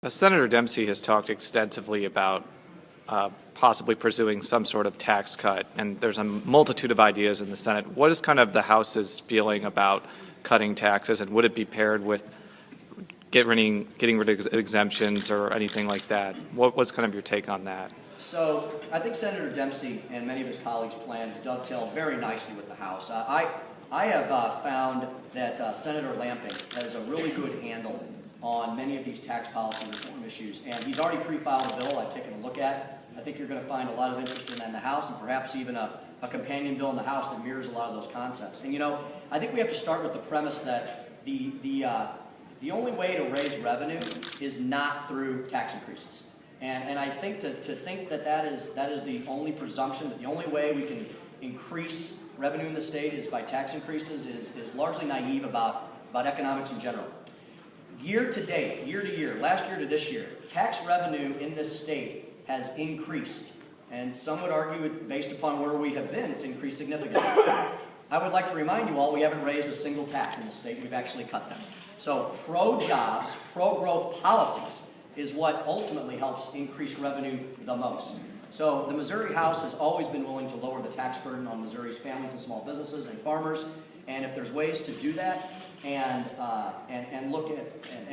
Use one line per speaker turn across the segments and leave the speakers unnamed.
Senator Dempsey has talked extensively about possibly pursuing some sort of tax cut, and there's a multitude of ideas in the Senate. What is kind of the House's feeling about cutting taxes, and would it be paired with getting rid of exemptions or anything like that? What's kind of your take on that?
So I think Senator Dempsey and many of his colleagues' plans dovetail very nicely with the House. I have found that Senator Lamping has a really good handle on many of these tax policy reform issues, and he's already pre-filed a bill I've taken a look at. I think you're going to find a lot of interest in that in the House, and perhaps even a companion bill in the House that mirrors a lot of those concepts. And you know, I think we have to start with the premise that the only way to raise revenue is not through tax increases. And I think to think that is the only presumption, that the only way we can increase revenue in the state is by tax increases is largely naive about economics in general. Year to date, year to year, last year to this year, tax revenue in this state has increased. And some would argue, based upon where we have been, it's increased significantly. I would like to remind you all, we haven't raised a single tax in the state. We've actually cut them. So pro-jobs, pro-growth policies is what ultimately helps increase revenue the most. So the Missouri House has always been willing to lower the tax burden on Missouri's families and small businesses and farmers. And if there's ways to do that and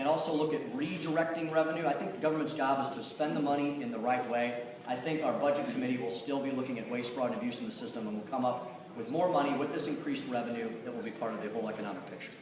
also look at redirecting revenue, I think the government's job is to spend the money in the right way. I think our budget committee will still be looking at waste, fraud, and abuse in the system, and will come up with more money with this increased revenue that will be part of the whole economic picture.